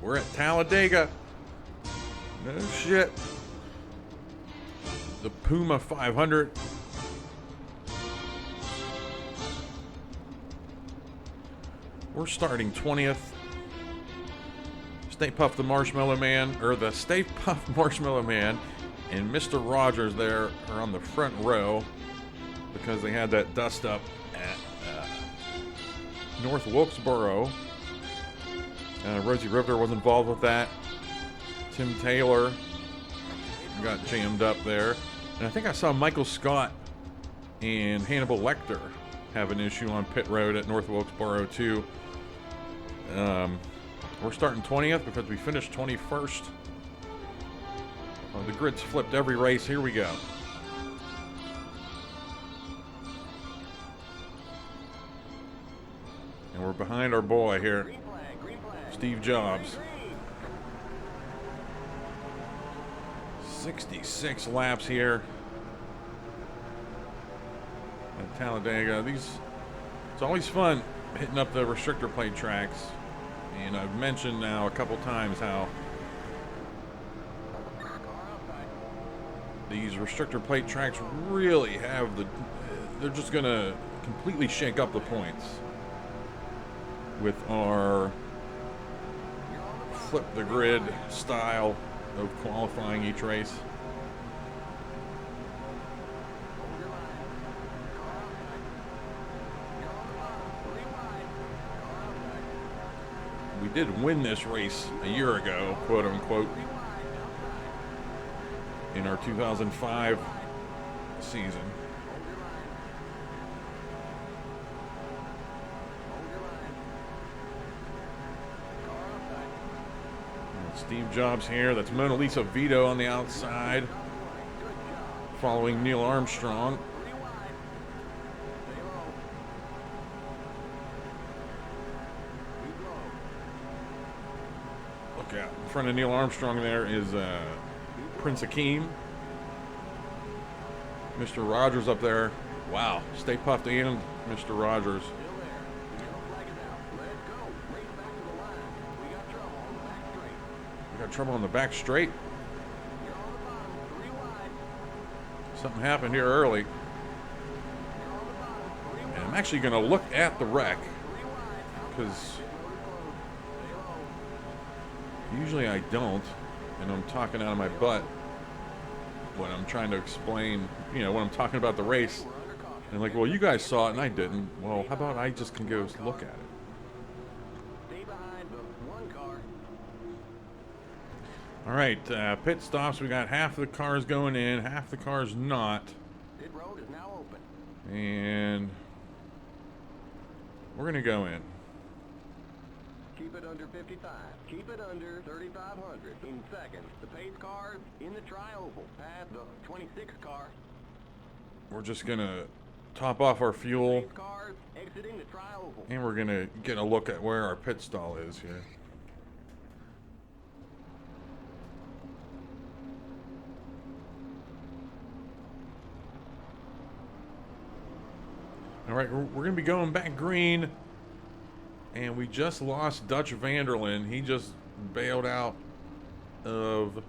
We're at Talladega. No shit. The Puma 500. We're starting 20th. Stay Puft the Marshmallow Man, or the Stay Puft Marshmallow Man, and Mr. Rogers there are on the front row because they had that dust up at North Wilkesboro. Rosie Riveter was involved with that. Tim Taylor got jammed up there. And I think I saw Michael Scott and Hannibal Lecter have an issue on pit road at North Wilkesboro too. We're starting 20th because we finished 21st. The grid's flipped every race. Here we go. And we're behind our boy here, Steve Jobs. 66 laps here at Talladega. It's always fun hitting up the restrictor plate tracks. And I've mentioned now a couple times how these restrictor plate tracks really have they're just going to completely shake up the points with our flip the grid style of qualifying each race. We did win this race a year ago, quote unquote, in our 2005 season. And Steve Jobs here. That's Mona Lisa Vito on the outside, following Neil Armstrong. Look out. In front of Neil Armstrong there is Prince Akeem. Mr. Rogers up there. Wow. Stay Puft and Mr. Rogers. We got trouble on the back straight. Something happened here early. And I'm actually going to look at the wreck because usually I don't, and I'm talking out of my butt when I'm trying to explain, when I'm talking about the race. And like, well, you guys saw it and I didn't. Well, how about I just can go look at it? All right, pit stops. We got half the cars going in, half the cars not. Pit road is now open. And we're going to go in. Keep it under 55. Keep it under 3,500 in seconds. The pace cars in the tri-oval past the 26 car. We're just going to top off our fuel. Pace cars exiting the tri-oval. And we're going to get a look at where our pit stall is here. All right, we're going to be going back green. And we just lost Dutch Vanderlyn. He just bailed out of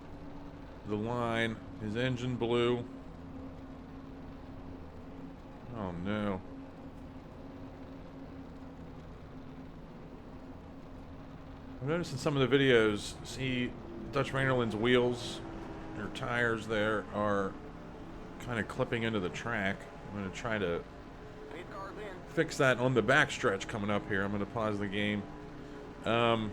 the line. His engine blew. Oh no. I've noticed in some of the videos, see Dutch Vanderlyn's wheels, their tires there are kind of clipping into the track. I'm going to try to fix that on the back stretch coming up here. I'm going to pause the game. And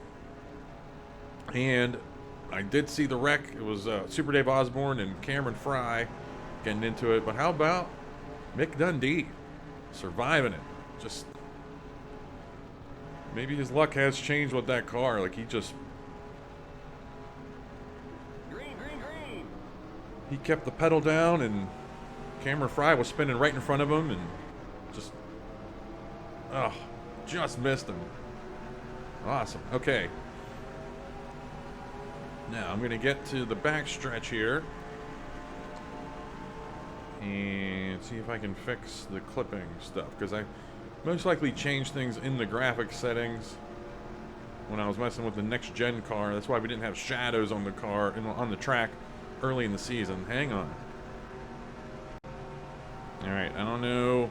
I did see the wreck. It was Super Dave Osborne and Cameron Fry getting into it. But how about Mick Dundee surviving it? Just maybe his luck has changed with that car. Like he just Green. he kept the pedal down, and Cameron Fry was spinning right in front of him, and just missed him. Awesome. Okay. Now I'm going to get to the back stretch here and see if I can fix the clipping stuff, because I most likely changed things in the graphic settings when I was messing with the next gen car. That's why we didn't have shadows on the car on the track early in the season. Hang on. All right, I don't know.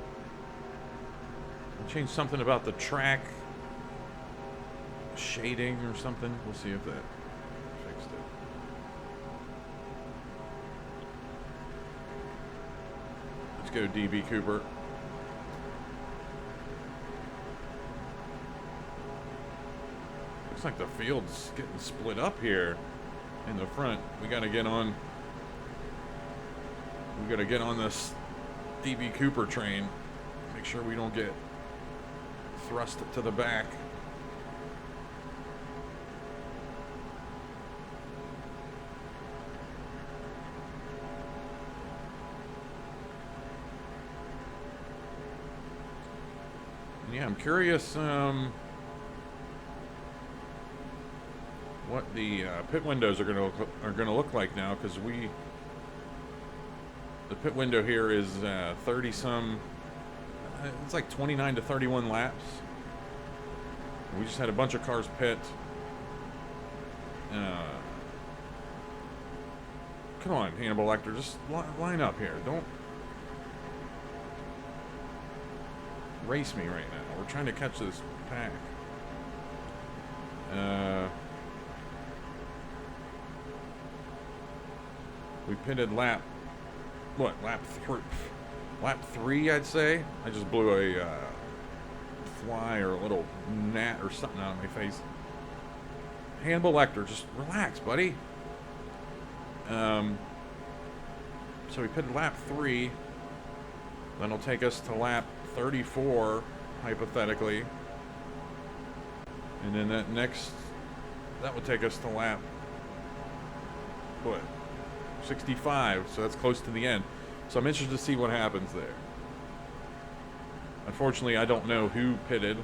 I changed something about the track shading or something. We'll see if that fixed it. Let's go DB Cooper. Looks like the field's getting split up here in the front. We gotta get on this DB Cooper train. Make sure we don't get thrust to the back. Yeah, I'm curious what the pit windows are gonna look like now, because the pit window here is 30 some. It's like 29 to 31 laps. We just had a bunch of cars pit. Come on, Hannibal Lecter, just line up here. Don't race me right now. We're trying to catch this pack. We pitted lap 3, I'd say. I just blew a fly or a little gnat or something out of my face. Hannibal Lecter, just relax, buddy. So we pitted lap 3. Then it'll take us to lap 34, hypothetically. And then that would take us to lap, what, 65, so that's close to the end. So I'm interested to see what happens there. Unfortunately, I don't know who pitted.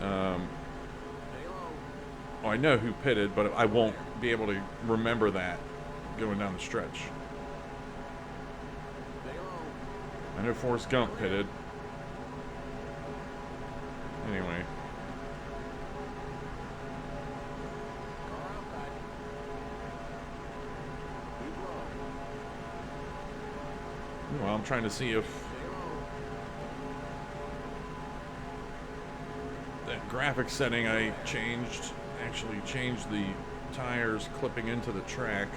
Oh, I know who pitted, but I won't be able to remember that going down the stretch. I know Forrest Gump pitted. Anyway. Well, I'm trying to see if that graphic setting I changed actually changed the tires clipping into the track.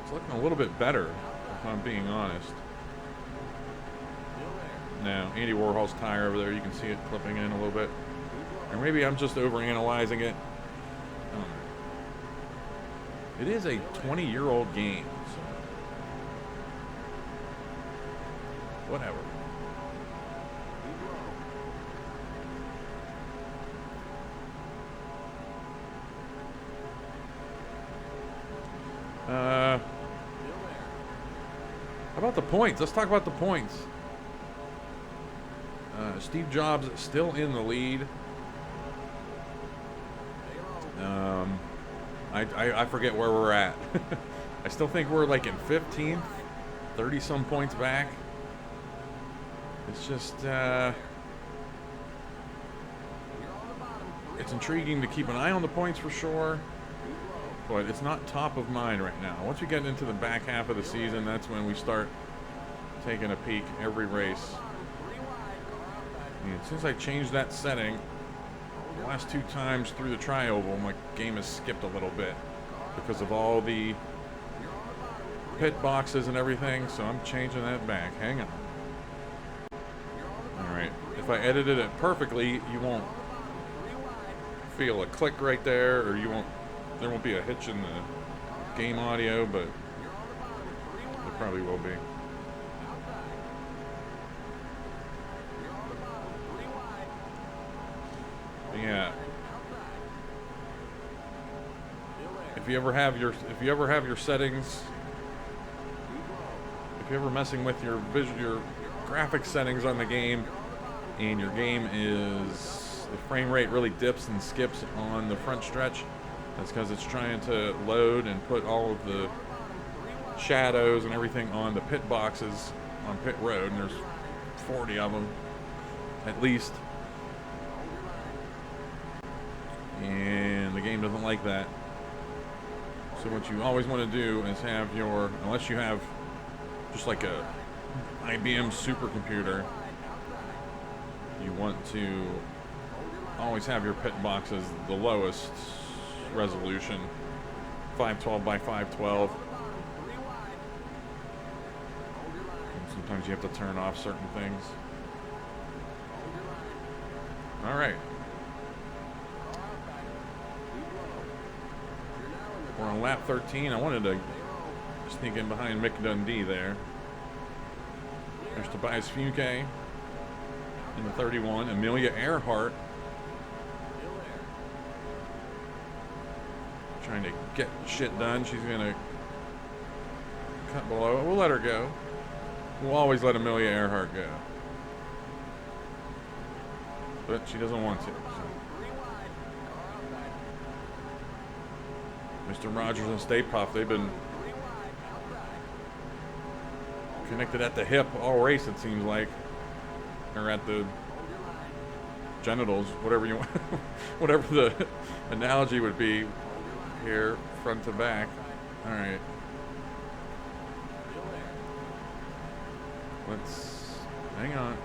It's looking a little bit better, if I'm being honest. Now, Andy Warhol's tire over there, you can see it clipping in a little bit. Or maybe I'm just overanalyzing it. It is a 20-year-old game, so whatever. How about the points? Let's talk about the points. Steve Jobs still in the lead. I forget where we're at. I still think we're like in 15th, 30 some points back. It's just it's intriguing to keep an eye on the points for sure, but it's not top of mind right now. Once we get into the back half of the season, that's when we start taking a peek every race. And since I changed that setting the last 2 times through the tri-oval, my game has skipped a little bit because of all the pit boxes and everything, so I'm changing that back. Hang on. Alright, if I edited it perfectly, you won't feel a click right there, or there won't be a hitch in the game audio, but there probably will be. Yeah. If you ever have your settings, if you're ever messing with your graphic settings on the game, and your game is the frame rate really dips and skips on the front stretch, that's because it's trying to load and put all of the shadows and everything on the pit boxes on pit road, and there's 40 of them at least, and the game doesn't like that. So what you always want to do is have your, unless you have just like a IBM supercomputer, you want to always have your pit boxes the lowest resolution, 512 by 512. And sometimes you have to turn off certain things. All right. We're on lap 13. I wanted to sneak in behind Mick Dundee there. There's Tobias Fuke in the 31. Amelia Earhart trying to get shit done. She's going to cut below. We'll let her go. We'll always let Amelia Earhart go. But she doesn't want to. So. Mr. Rogers and Stay Puft, they've been connected at the hip all race, it seems like. Or at the genitals, whatever you want, whatever the analogy would be here, front to back. All right. Let's hang on.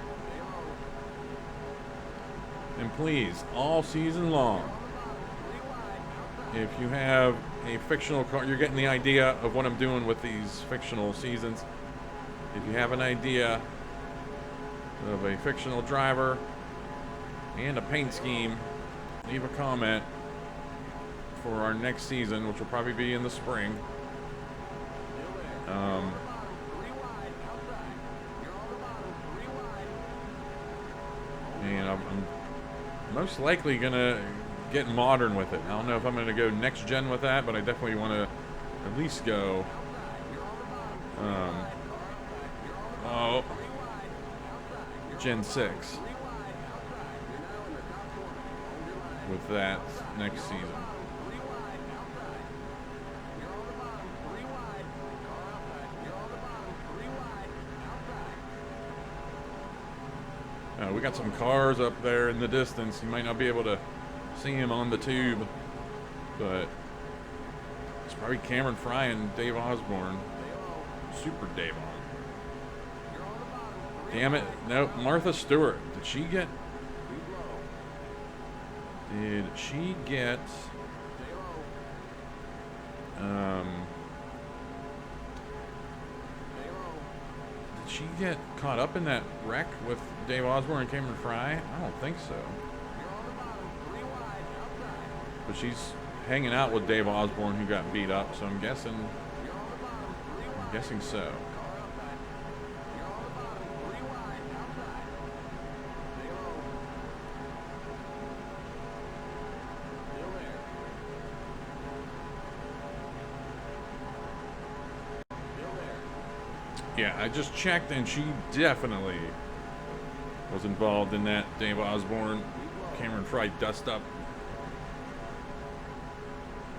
And please, all season long, if you have a fictional car, you're getting the idea of what I'm doing with these fictional seasons. If you have an idea of a fictional driver and a paint scheme, leave a comment for our next season, which will probably be in the spring. And I'm most likely gonna get modern with it. I don't know if I'm gonna go next gen with that, but I definitely want to at least go Gen 6 with that next season. We got some cars up there in the distance. You might not be able to see them on the tube, but it's probably Cameron Fry and Dave Osborne. Super Dave on. Damn it. Nope. Martha Stewart. Did she get caught up in that wreck with Dave Osborne and Cameron Fry? I don't think so. But she's hanging out with Dave Osborne, who got beat up, so I'm guessing so. Yeah, I just checked, and she definitely was involved in that Dave Osborne, Cameron Fry dust-up.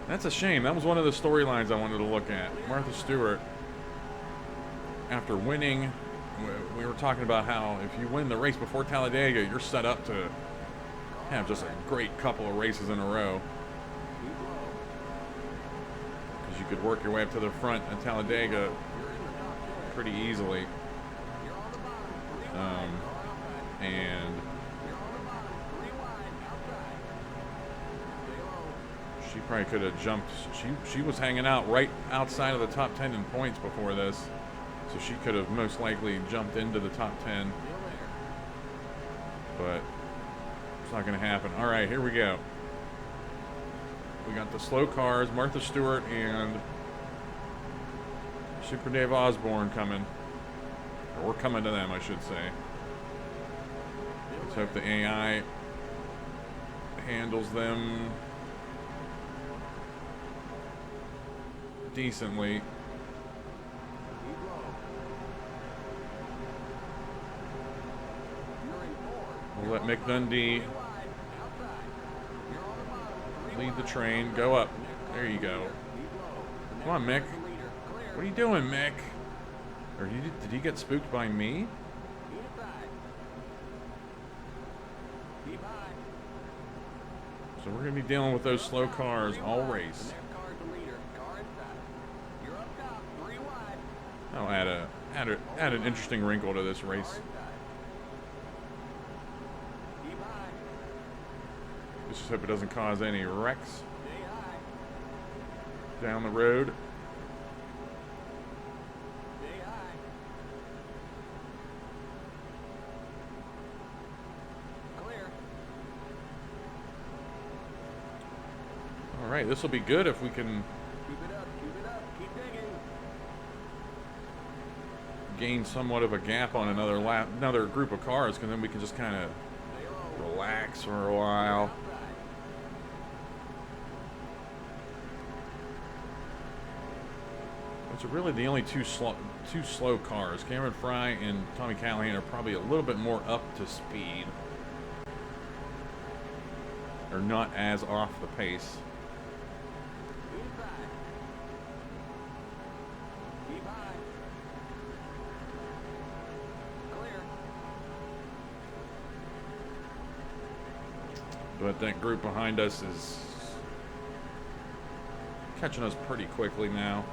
That's a shame. That was one of the storylines I wanted to look at. Martha Stewart, after winning, we were talking about how if you win the race before Talladega, you're set up to have just a great couple of races in a row. Because you could work your way up to the front at Talladega pretty easily. And she probably could have jumped. She was hanging out right outside of the top 10 in points before this, so she could have most likely jumped into the top 10, but it's not going to happen. All right, here we go. We got the slow cars, Martha Stewart and Super Dave Osborne coming. Or we're coming to them, I should say. Let's hope the AI handles them decently. We'll let Mick Dundee lead the train. Go up. There you go. Come on, Mick. What are you doing, Mick? Or did he get spooked by me? Inside. Keep high. So we're gonna be dealing with those slow cars all race. The next car's the leader. Car inside. You're up top. 3 wide. I'll add an interesting wrinkle to this race. Car inside. Keep high. Let's just hope it doesn't cause any wrecks Stay high. down the road. Stay high. Clear. All right, this will be good if we can Keep it up. Keep it up. Keep digging. gain somewhat of a gap on another group of cars, because then we can just kind of Stay low. relax for a while. Outside. Which are really the only two slow cars. Cameron Fry and Tommy Callahan are probably a little bit more up to speed. Or not as off the pace. Inside. Keep high. Clear. But that group behind us is catching us pretty quickly now.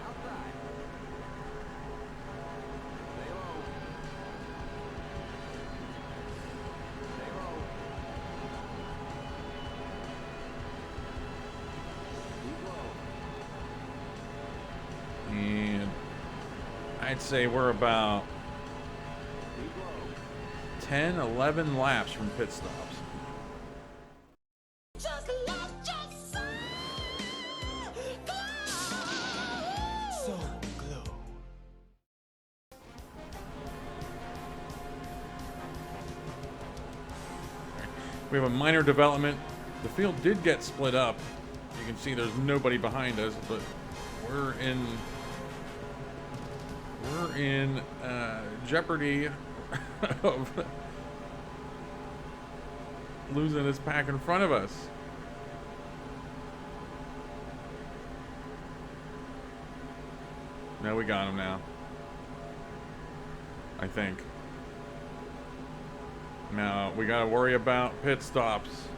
Outside. Stay low. Stay low. Keep low. And I'd say we're about Keep low. 10, 11 laps from pit stops. Just let yourself go. So glow. We have a minor development. The field did get split up. You can see there's nobody behind us, but we're in jeopardy of losing this pack in front of us. No, we got him now. I think. Now we gotta worry about pit stops.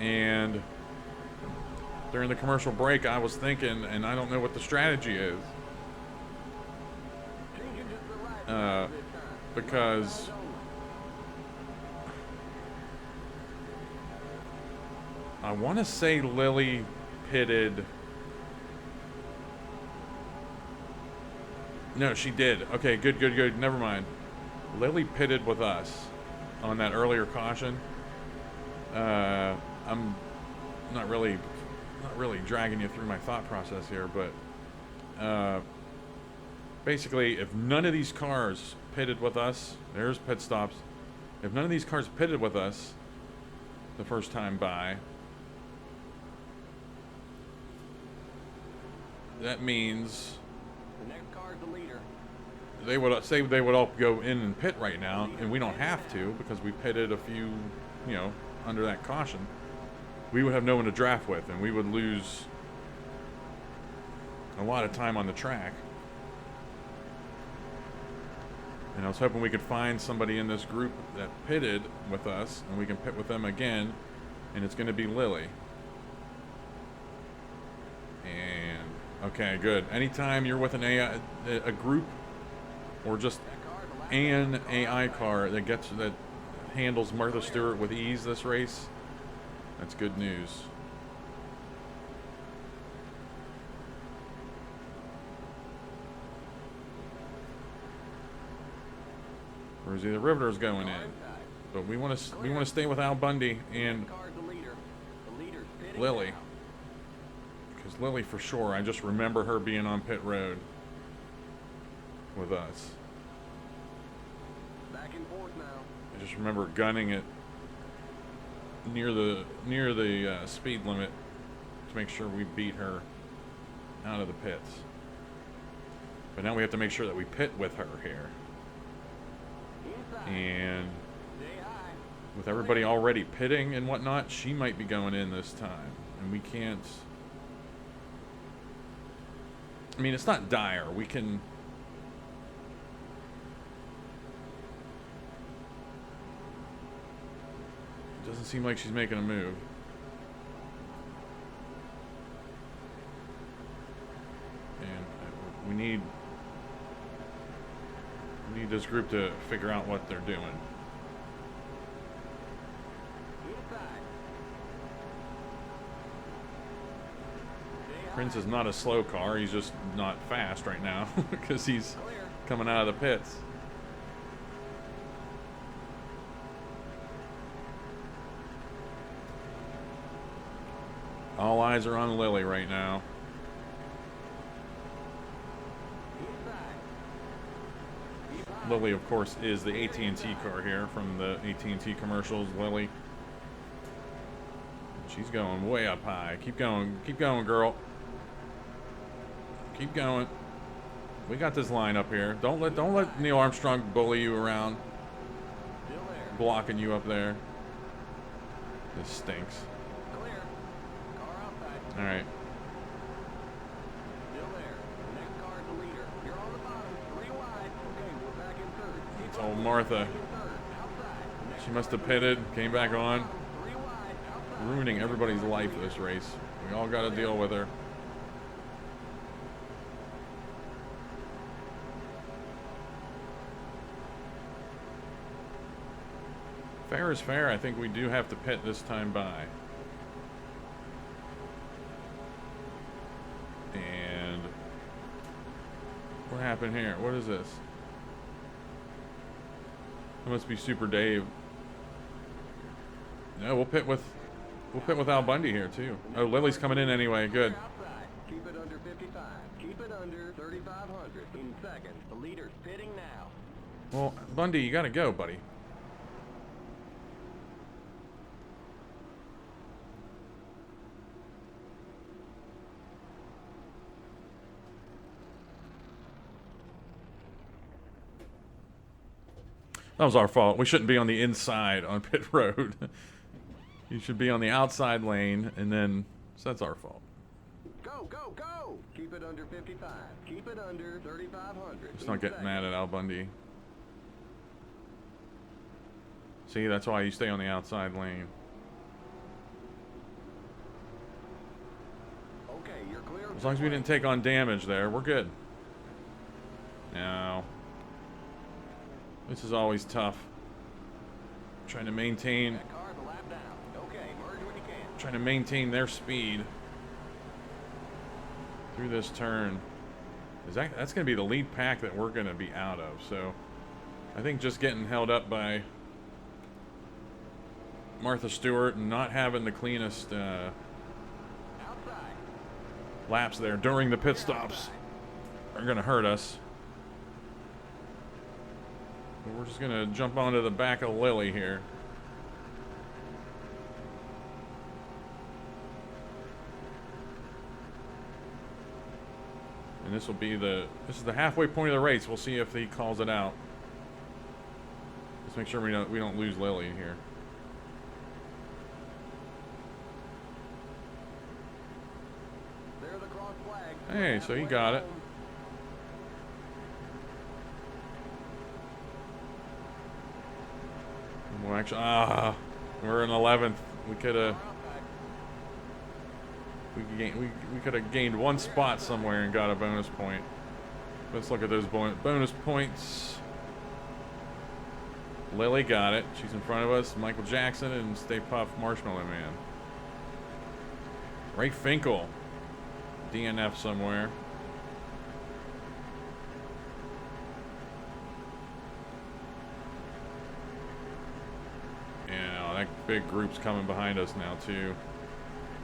And during the commercial break, I was thinking, and I don't know what the strategy is. Changing just the right this time. Because I want to say Lily pitted. No, she did. Okay, good. Never mind. Lily pitted with us on that earlier caution. I'm not really dragging you through my thought process here, but basically, if none of these cars pitted with us, there's pit stops. If none of these cars pitted with us the first time by, that means The next car's the leader. they would say they would all go in and pit right now, and we don't have to because we pitted a few, under that caution. We would have no one to draft with, and we would lose a lot of time on the track. And I was hoping we could find somebody in this group that pitted with us, and we can pit with them again, and it's going to be Lily. And okay, good. Anytime you're with an AI, a group, or just an AI car that handles Martha Stewart with ease this race, that's good news. Rosie the Riveter's going in, but we want to stay with Al Bundy and Car's the leader. The leader's pitting Lily, now. because Lily for sure. I just remember her being on pit road with us. Back and forth now. I just remember gunning it near the speed limit to make sure we beat her out of the pits. But now we have to make sure that we pit with her here. Inside. And Stay high. with everybody already pitting and whatnot, she might be going in this time. And we can't... I mean, it's not dire. We can... It doesn't seem like she's making a move. And we need this group to figure out what they're doing. Prince is not a slow car. He's just not fast right now because he's coming out of the pits. All eyes are on Lily right now. Lily, of course, is the AT&T car here from the AT&T commercials. Lily. She's going way up high. Keep going, girl. Keep going. We got this line up here. Don't let Neil Armstrong bully you around. Blocking you up there. This stinks. All right. It's old Martha. She must have pitted, came back on. Ruining everybody's life this race. We all got to deal with her. Fair is fair. I think we do have to pit this time by. And what happened here? What is this? It must be Super Dave. No, we'll pit with Al Bundy here too. Oh, Lily's coming in anyway. Good. Keep it under 55. Keep it under 3,500. In seconds, the leader's pitting now. Well, Bundy, you gotta go, buddy. That was our fault. We shouldn't be on the inside on pit road. You should be on the outside lane, and then, so that's our fault. Go, go, go! Keep it under 55. Keep it under 3,500. Let's not get mad at Al Bundy. See, that's why you stay on the outside lane. Okay, you're clear. As long as we didn't take on damage there, we're good. No. This is always tough. Trying to maintain... Trying to maintain their speed through this turn. That's going to be the lead pack that we're going to be out of. So I think just getting held up by Martha Stewart and not having the cleanest laps there during the pit stops are going to hurt us. We're just going to jump onto the back of Lily here. And this is the halfway point of the race. We'll see if he calls it out. Let's make sure we don't lose Lily here. There's the cross flag. Hey, so he got it. Well, actually, we're in 11th. We could have. We could have gained one spot somewhere and got a bonus point. Let's look at those bonus points. Lily got it. She's in front of us. Michael Jackson and Stay Puft Marshmallow Man. Ray Finkel. DNF somewhere. Yeah, that big group's coming behind us now too.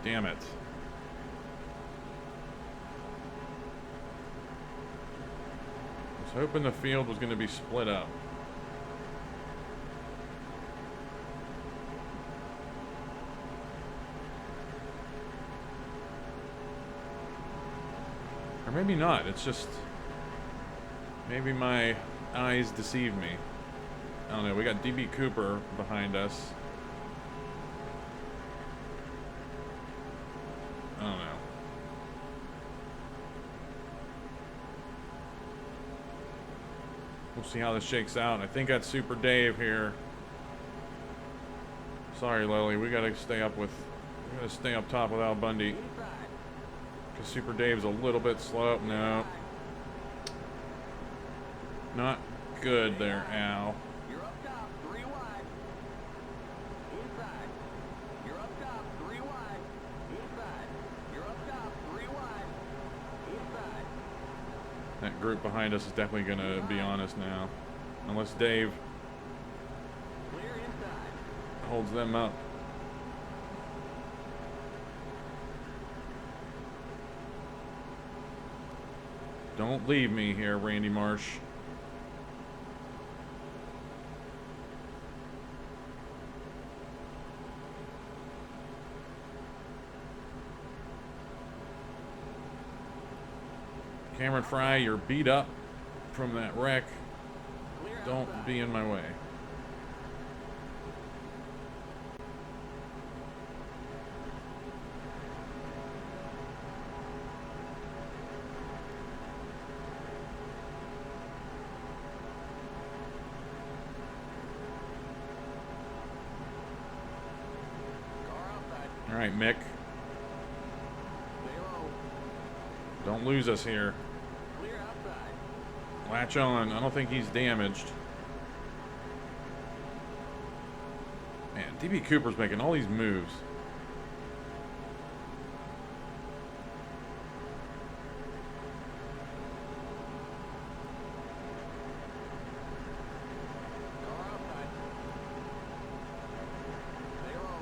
Damn it. I was hoping the field was going to be split up. Or maybe not. It's just... maybe my eyes deceive me. I don't know. We got DB Cooper behind us. We'll see how this shakes out. I think that's Super Dave here. Sorry, Lily. We gotta stay up top with Al Bundy. Because Super Dave's a little bit slow. No. Not good there, Al. You're up top, 3 wide. Inside. You're up top, 3 wide. Inside. You're up top, 3 wide. Inside. That group behind us is definitely gonna be on us now. Unless Dave Clear inside. holds them up. Don't leave me here, Randy Marsh. Cameron Fry, you're beat up from that wreck. Clear Don't outside. be in my way. Car outside. All right, Mick. Stay low. Don't lose us here. Clear outside. Latch on. I don't think he's damaged. Man, DB Cooper's making all these moves. Car outside. Stay low.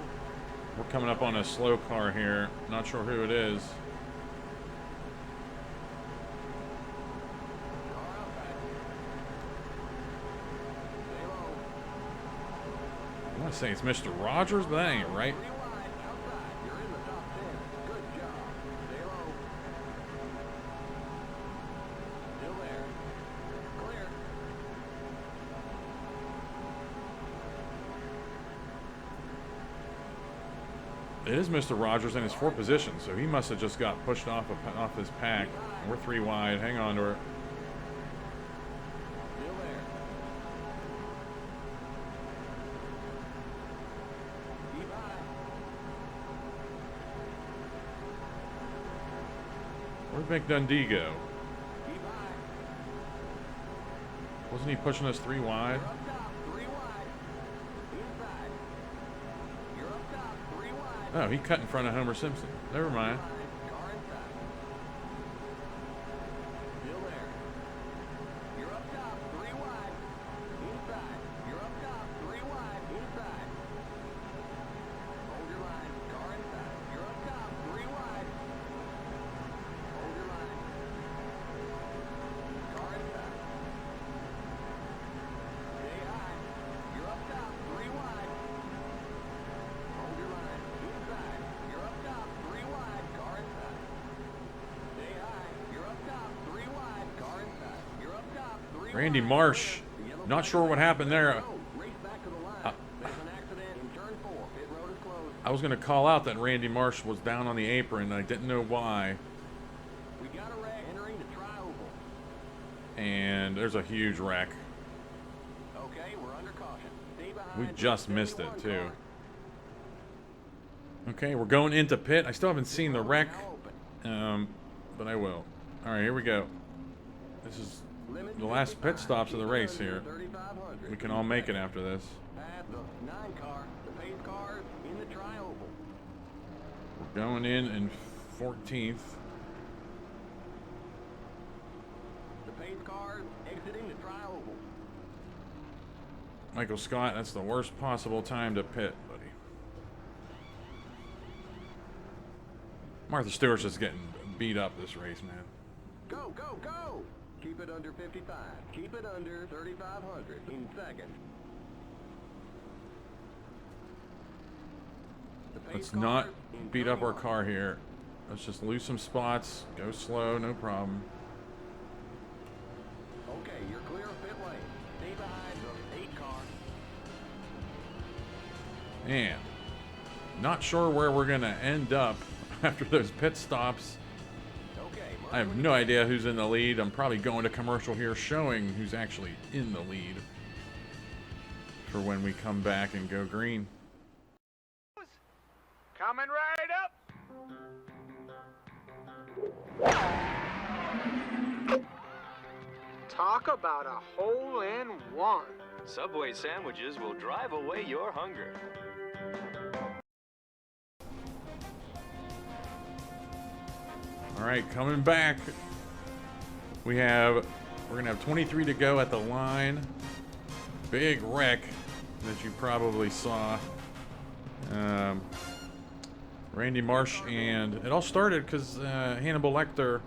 We're coming up on a slow car here. Not sure who it is. Car outside. Stay low. I want to say it's Mr. Rogers, but that ain't right. 3 wide. Outside. You're in the top 10. Good job. Stay low. Still there. Clear. It is Mr. Rogers in his 4th position, so he must have just got pushed off his pack. We're 3 wide. Hang on to her. Still there. Keep high. Where'd Mick Dundee go? Keep high. Wasn't he pushing us 3 wide? You're up top, 3 wide. Inside. You're up top, 3 wide. Oh, he cut in front of Homer Simpson. Never mind. Car inside. Still there. You're up top, 3 wide. Inside. You're up top, 3 wide. Inside. Hold your line. Car inside. You're up top, 3 wide. Hold your line. Car inside. Stay high. You're up top, 3 wide. Hold your line. Inside. You're up top, 3 wide. Car inside. Stay high. You're up top, 3 wide. Car inside. You're up top, 3 Randy wide. Marsh. Not sure what happened there. Race back to the line. There's an accident in turn 4. Pit road is closed. I was going to call out that Randy Marsh was down on the apron. I didn't know why. We got a wreck entering the tri-oval. And there's a huge wreck. Okay, we're under caution. Stay behind. We just missed it, 71 too. car. Okay, we're going into pit. I still haven't seen the wreck, Now open. but I will. All right, here we go. This is Limit the last 55. pit stops of the Keep it race under here. 3,500. We can all make it after this. Pass the 9 car. The pace cars in the tri-oval. We're going in 14th. The pace cars exiting the tri-oval. Michael Scott, that's the worst possible time to pit, buddy. Martha Stewart's just getting beat up this race, man. Go, go, go! Keep it under 55. Keep it under 3,500 in second. The pace Let's not cars in beat turn up our 1. car here. Let's just lose some spots. Go slow, no problem. Okay, you're clear of pit lane. Stay behind the 8 car. And not sure where we're going to end up after those pit stops. Okay, I have no idea who's in the lead. I'm probably going to commercial here showing who's actually in the lead for when we come back and go green. Coming right up. Talk about a hole-in-one. Subway sandwiches will drive away your hunger. All right, coming back. We're gonna have 23 to go at the line. Big wreck that you probably saw. Randy Marsh, and it all started because Hannibal Lecter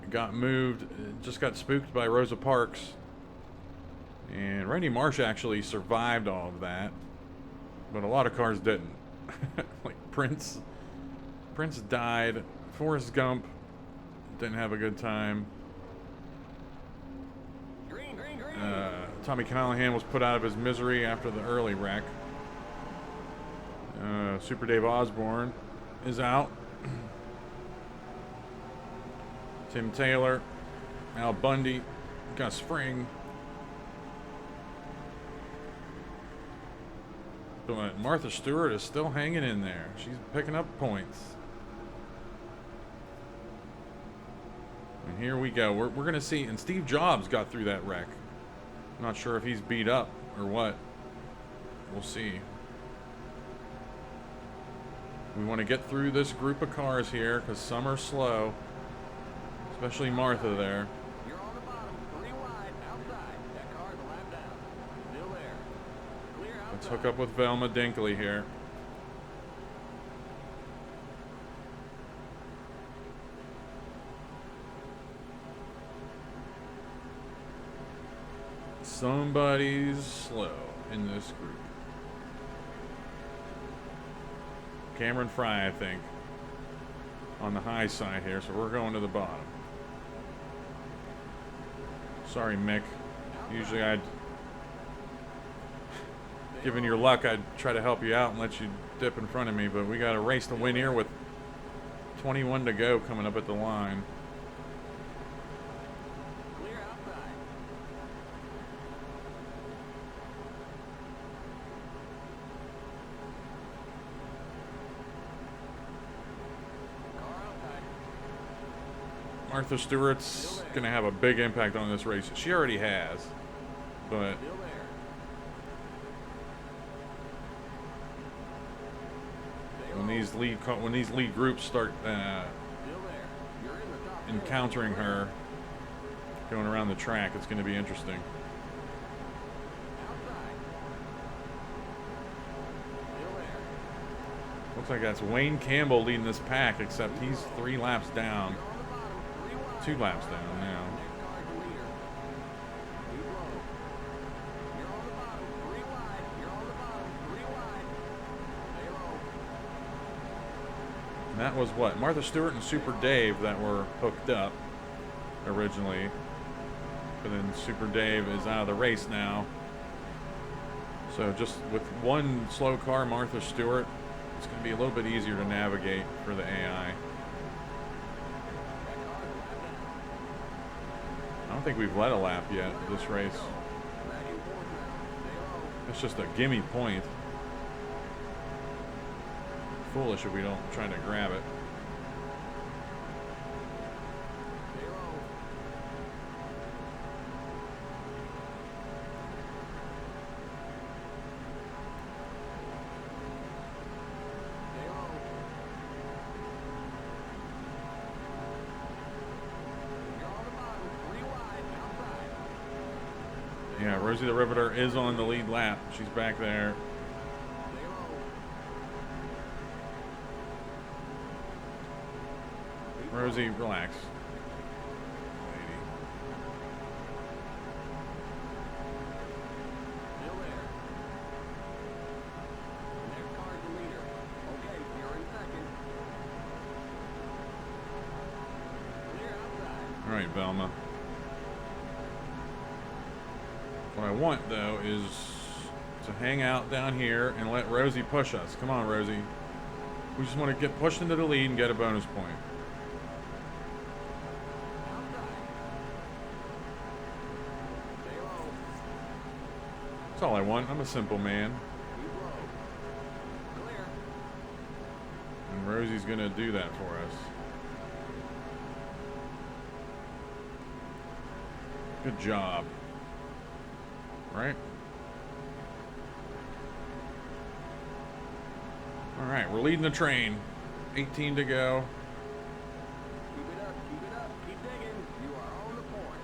got moved, just got spooked by Rosa Parks, and Randy Marsh actually survived all of that, but a lot of cars didn't. Like Prince died. Forrest Gump didn't have a good time. Tommy Callahan was put out of his misery after the early wreck. Super Dave Osborne is out. Tim Taylor, Al Bundy, Gus Fring. But Martha Stewart is still hanging in there. She's picking up points. And here we go. We're going to see. And Steve Jobs got through that wreck. I'm not sure if he's beat up or what. We'll see. We want to get through this group of cars here because some are slow. Especially Martha there. You're on the bottom, 3 wide, outside. That car's a lap down. Still there. Clear outside. Let's hook up with Velma Dinkley here. Somebody's slow in this group. Cameron Fry, I think, on the high side here, so we're going to the bottom. Sorry, Mick. Usually given your luck, I'd try to help you out and let you dip in front of me, but we got a race to win here with 21 to go coming up at the line. Clear outside. Car outside. Martha Stewart's going to have a big impact on this race. She already has, but Still there. when these lead groups start Still there. You're in the top. encountering her going around the track, it's going to be interesting. Outside. Still there. Looks like that's Wayne Campbell leading this pack, except he's 3 laps down. You're on the bottom, 3 wide. 2 laps down now. Next car's the leader. Too low. You're on the bottom, 3 wide. You're on the bottom, 3 wide. Stay low. And that was what? Martha Stewart and Super Dave that were hooked up originally. But then Super Dave is out of the race now. So just with one slow car, Martha Stewart, it's going to be a little bit easier to navigate for the AI. I don't think we've led a lap yet this race. Back and forth now. Stay low. It's just a gimme point. Foolish if we don't try to grab it. Stay low. Stay low. You're on the bottom, 3 wide, outside. Yeah, Rosie the Riveter is on the lead lap. She's back there. Stay low. Rosie, relax. Lady. Still there. Next car's the leader. Okay, you're in second. Clear outside. All right, Velma. What I want, though, is to hang out down here and let Rosie push us. Come on, Rosie. We just want to get pushed into the lead and get a bonus point. That's all I want. I'm a simple man. Keep low. Clear. And Rosie's gonna do that for us. Good job. Right? Alright, we're leading the train. 18 to go. Keep it up. Keep it up. Keep digging. You are on the point.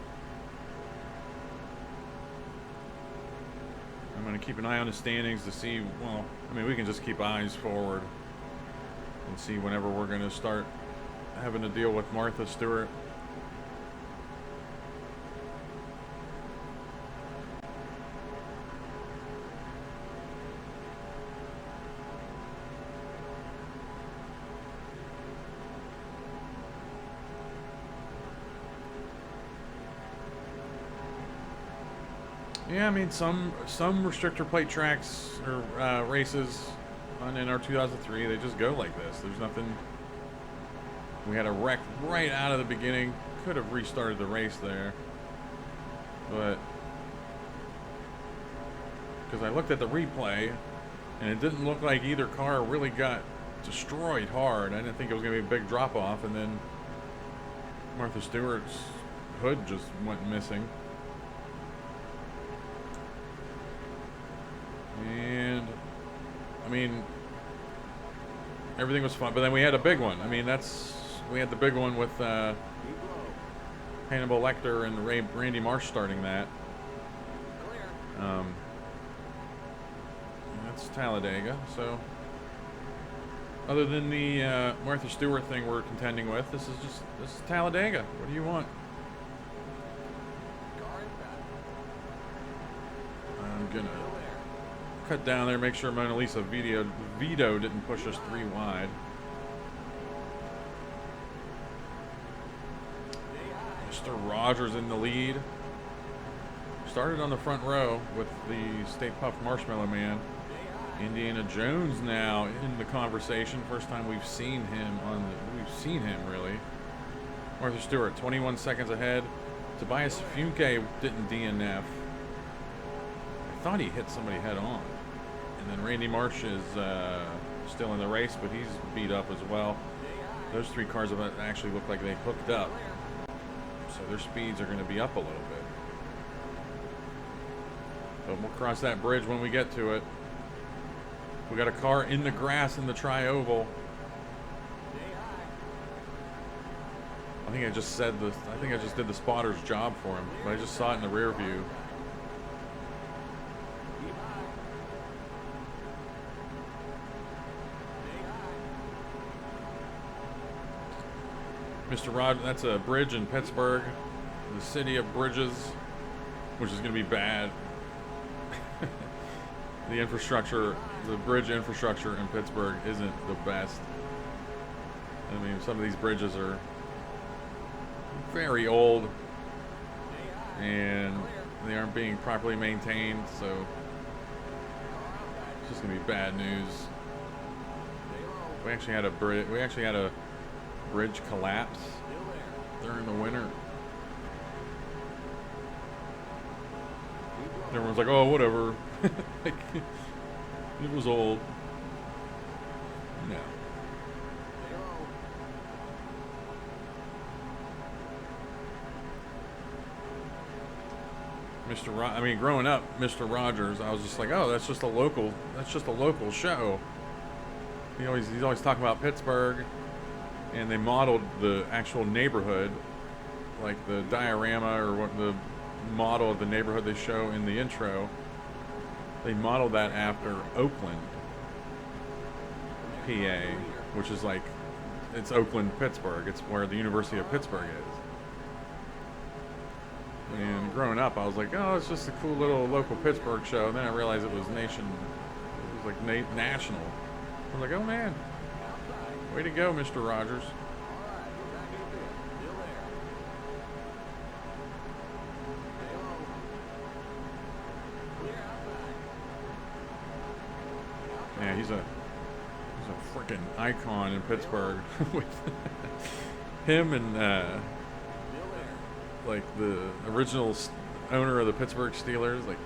I'm going to keep an eye on the standings to see, well, I mean, we can just keep eyes forward and see whenever we're going to start having to deal with Martha Stewart. Yeah, I mean, some restrictor plate tracks or races on NR2003, they just go like this. There's nothing. We had a wreck right out of the beginning. Could have restarted the race there, but because I looked at the replay and it didn't look like either car really got destroyed hard. I didn't think it was going to be a big drop off, and then Martha Stewart's hood just went missing. And I mean, everything was fun, but then we had a big one. I mean, we had the big one with Hannibal Lecter and Randy Marsh starting that. Clear. That's Talladega. So, other than the Martha Stewart thing we're contending with, this is Talladega. What do you want? Car inside. I'm gonna Still there. cut down there, make sure Mona Lisa Vito didn't push us 3 wide. Stay high. Mr. Rogers in the lead. Started on the front row with the Stay Puft Marshmallow Man. Stay high. Indiana Jones now in the conversation. First time we've seen him really. Martha Stewart 21 seconds ahead. Tobias Funke didn't DNF. I thought he hit somebody head on. And then Randy Marsh is still in the race, but he's beat up as well. Those 3 cars have actually looked like they hooked up. So their speeds are going to be up a little bit. But we'll cross that bridge when we get to it. We got a car in the grass in the tri-oval. Stay high. I think I just did the spotter's job for him, but I just saw it in the rear view. Keep high. Stay high. Mr. Rod, that's a bridge in Pittsburgh, the city of bridges, which is going to be bad. The bridge infrastructure in Pittsburgh isn't the best. I mean, some of these bridges are very old and they aren't being properly maintained, so it's just going to be bad news. We actually had a bridge collapse during the winter. Everyone's like, oh, whatever. Like, it was old. No. Growing up, Mr. Rogers, I was just like, oh, that's just a local show. He's always talking about Pittsburgh, and they modeled the actual neighborhood, like the diorama or what the model of the neighborhood they show in the intro. They modeled that after Oakland, PA, which is like, it's Oakland, Pittsburgh. It's where the University of Pittsburgh is. And growing up, I was like, oh, it's just a cool little local Pittsburgh show. And then I realized it was national. I was like, oh man, way to go, Mr. Rogers. Yeah, he's a freaking icon in Pittsburgh. With him and like the original owner of the Pittsburgh Steelers, like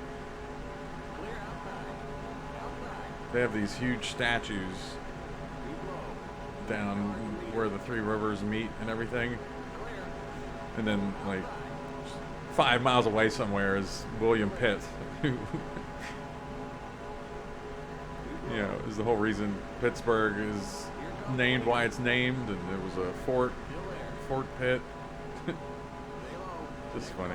They have these huge statues down where the three rivers meet and everything. And then, like, 5 miles away somewhere is William Pitt, who, you know, is the whole reason Pittsburgh is named why it's named, and it was a Fort Pitt. Just funny.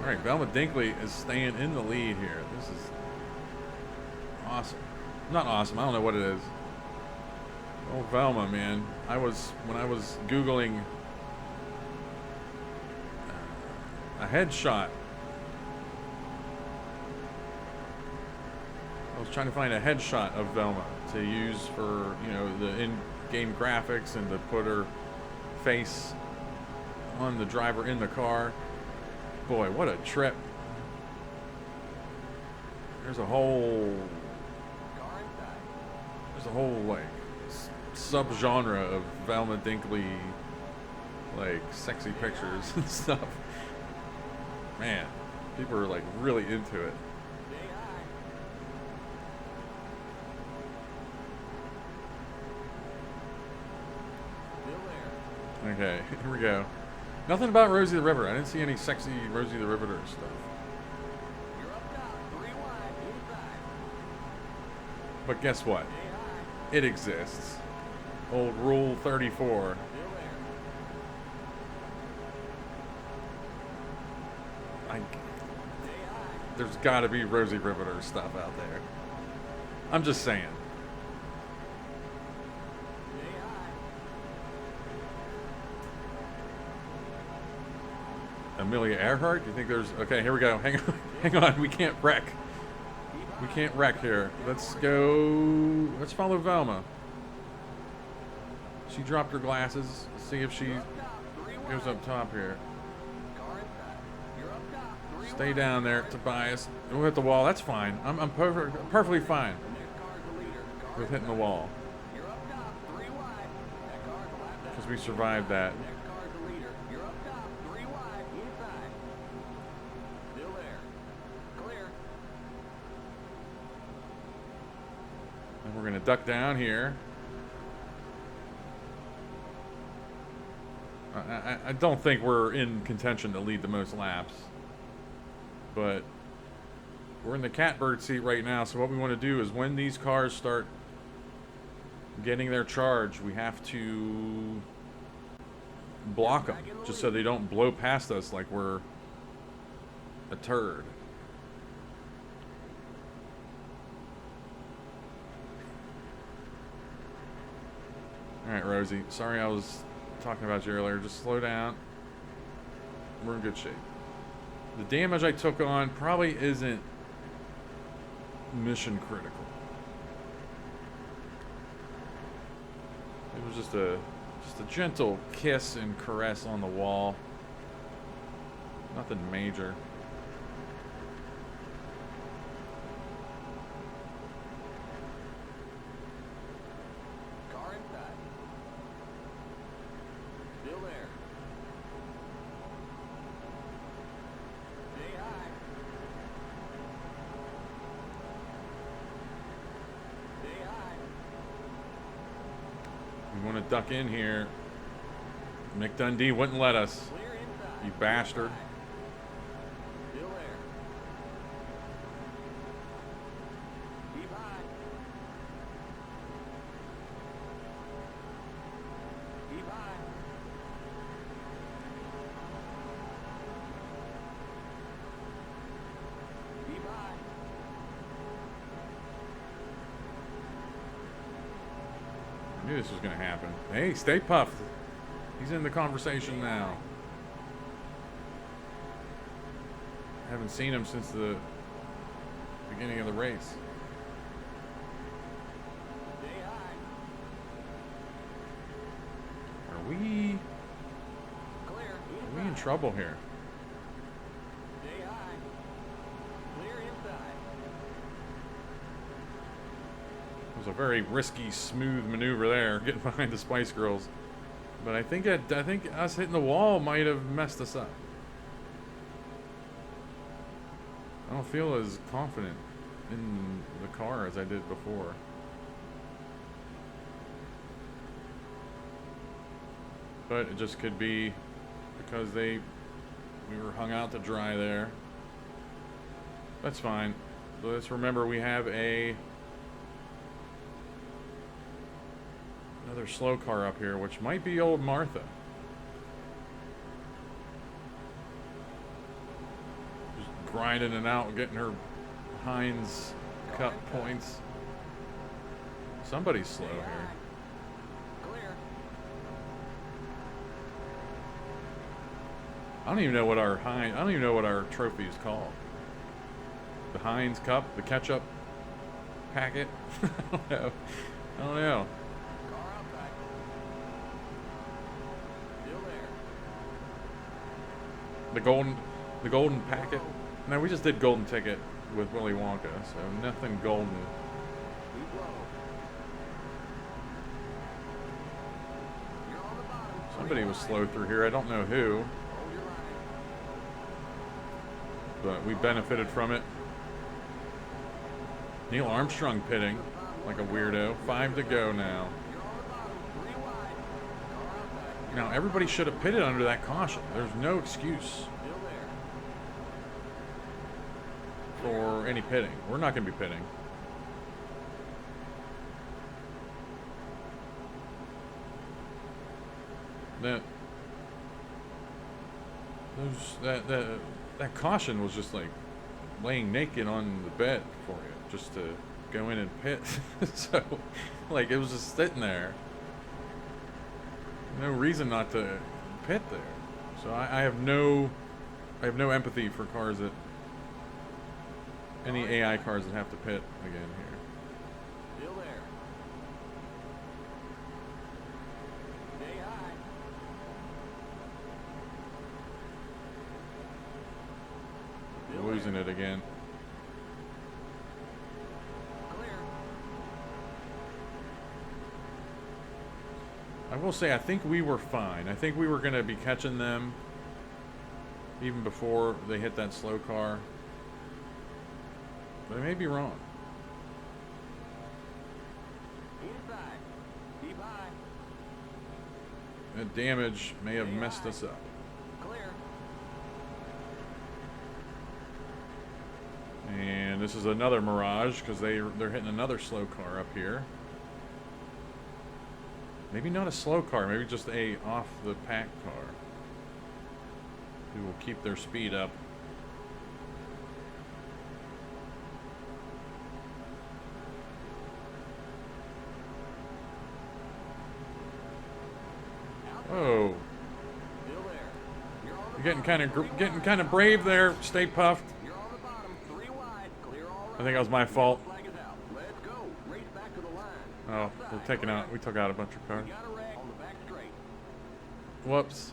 All right, Velma Dinkley is staying in the lead here. This is awesome. Not awesome. I don't know what it is. Oh, Velma, man. When I was Googling a headshot, I was trying to find a headshot of Velma to use for, you know, the in-game graphics and to put her face on the driver in the car. Boy, what a trip. There's a whole like sub-genre of Velma Dinkley, like, sexy pictures and stuff. Man, people are like really into it. Okay, here we go. Nothing about Rosie the Riveter. I didn't see any sexy Rosie the Riveter stuff. But guess what? It exists. Old Rule 34. There's got to be Rosie Riveter stuff out there. I'm just saying. Amelia Earhart? You think there's... Okay, here we go. Hang on. Hang on. We can't wreck. We can't wreck here. Let's go... Let's follow Velma. She dropped her glasses. Let's see if she goes up top here. Stay down there, Tobias. We'll hit the wall. That's fine. I'm perfectly fine with hitting the wall. Because we survived that. And we're going to duck down here. I don't think we're in contention to lead the most laps. But we're in the catbird seat right now, so what we want to do is when these cars start getting their charge, we have to block them, just so they don't blow past us like we're a turd. Alright, Rosie. Sorry I was talking about you earlier. Just slow down. We're in good shape. The damage I took on probably isn't mission critical. It was just a gentle kiss and caress on the wall. Nothing major. Duck in here. Mick Dundee wouldn't let us. You bastard. This was going to happen. Hey, stay puffed. He's in the conversation now. Haven't seen him since the beginning of the race. Are we in trouble here? It was a very risky, smooth maneuver there, getting behind the Spice Girls. But I think us hitting the wall might have messed us up. don't feel as confident in the car as I did before. But it just could be because we were hung out to dry there. That's fine. So let's remember we have another slow car up here, which might be old Martha. Just grinding it out, getting her Heinz Cup points. Somebody's slow here. Clear. I don't even know what our trophy is called. The Heinz Cup, the ketchup packet. I don't know. Car outside. Still there. The golden packet. No, we just did golden ticket with Willy Wonka, so nothing golden. Keep low. You're on the bottom. Somebody was slow through here. I don't know who, Hold your line. but we benefited from it. Neil Armstrong pitting like a weirdo. 5 to go now. You're on the bottom. 3 wide. Car outside. Now, everybody should have pitted under that caution. There's no excuse Still there. for any pitting. We're not going to be pitting. That caution was just like laying naked on the bed for you, just to go in and pit. So, like, it was just sitting there. No reason not to pit there. So I have no empathy for cars that any AI cars that have to pit again here. Still there. Stay high. Still We're losing there. it again. Clear. I will say, I think we were fine. I think we were going to be catching them even before they hit that slow car. But I may be wrong. Inside. Keep high. That damage may have messed us up. Clear. And this is another Mirage because they're hitting another slow car up here. Maybe not a slow car, maybe just a off the pack car. Who will keep their speed up. Oh, Still there. You're on the you're bottom. getting kind of brave there. Stay puffed. You're on the bottom. 3 wide. Clear all right. I think that was my fault. Flag is out. Let's go. Race back to the line. Oh, Outside. we're taking out. We took out a bunch of cars. You got a wreck on the back straight. Whoops.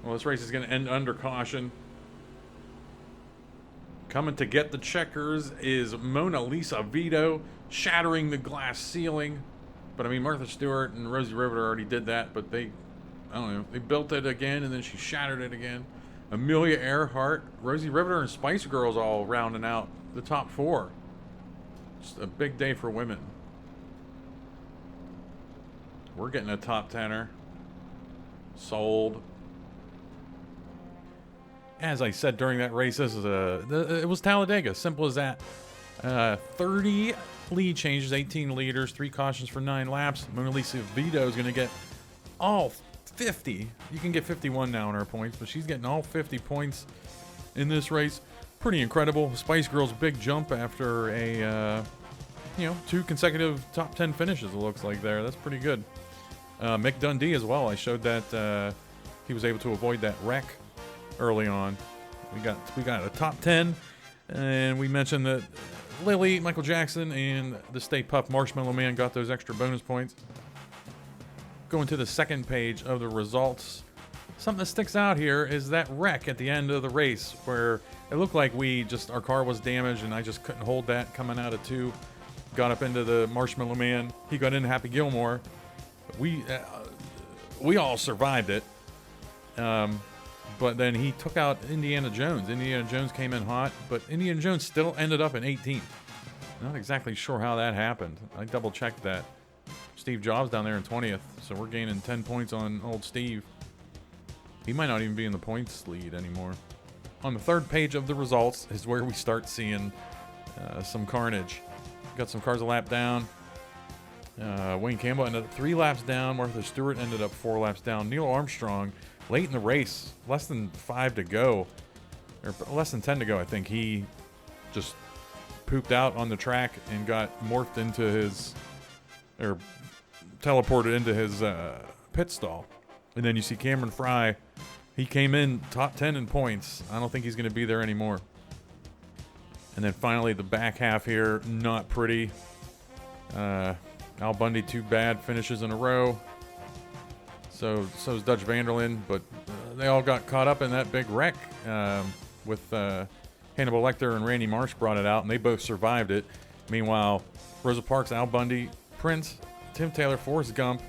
Well, this race is going to end under caution. Coming to get the checkers is Mona Lisa Vito, shattering the glass ceiling. But I mean, Martha Stewart and Rosie Riveter already did that, but I don't know, they built it again and then she shattered it again. Amelia Earhart, Rosie Riveter, and Spice Girls all rounding out the top 4. Just a big day for women. We're getting a top 10er. Sold. As I said during that race, this is it was Talladega, simple as that. 30 lead changes, 18 leaders, 3 cautions for 9 laps. Mona Lisa Vito is going to get all 50. You can get 51 now in her points, but she's getting all 50 points in this race. Pretty incredible. Spice Girls big jump after a 2 consecutive top 10 finishes. It looks like there. That's pretty good. Mick Dundee as well. I showed that he was able to avoid that wreck early on. We got a top 10, and we mentioned that Lily, Michael Jackson, and the Stay Puft Marshmallow Man got those extra bonus points. Going to the second page of the results, something that sticks out here is that wreck at the end of the race where it looked like our car was damaged and I just couldn't hold that coming out of 2. Got up into the Marshmallow Man. He got into Happy Gilmore. We all survived it. But then he took out Indiana Jones. Indiana Jones came in hot, but Indiana Jones still ended up in 18th. Not exactly sure how that happened. I double-checked that. Steve Jobs down there in 20th, so we're gaining 10 points on old Steve. He might not even be in the points lead anymore. On the third page of the results is where we start seeing some carnage. Got some cars a lap down. Wayne Campbell ended up 3 laps down. Martha Stewart ended up 4 laps down. Neil Armstrong, late in the race, less than 5 to go, or less than 10 to go, I think, he just pooped out on the track and got morphed into his, or teleported into his pit stall. And then you see Cameron Fry, he came in top 10 in points. I don't think he's going to be there anymore. And then finally the back half here, not pretty. Al Bundy, 2 bad finishes in a row. So's Dutch Vanderlyn, but they all got caught up in that big wreck with Hannibal Lecter and Randy Marsh brought it out, and they both survived it. Meanwhile, Rosa Parks, Al Bundy, Prince, Tim Taylor, Forrest Gump,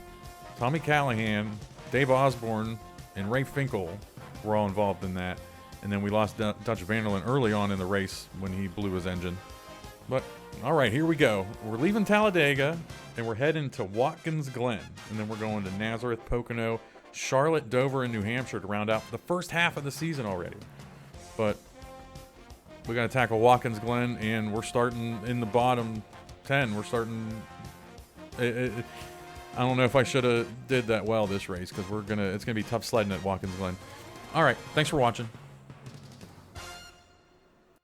Tommy Callahan, Dave Osborne, and Ray Finkel were all involved in that. And then we lost Dutch Vanderlyn early on in the race when he blew his engine. But, all right, here we go. We're leaving Talladega, and we're heading to Watkins Glen. And then we're going to Nazareth, Pocono, Charlotte, Dover, and New Hampshire to round out the first half of the season already. But we got to tackle Watkins Glen, and we're starting in the bottom 10. We're starting... I don't know if I should have did that well this race, because it's going to be tough sledding at Watkins Glen. All right, thanks for watching.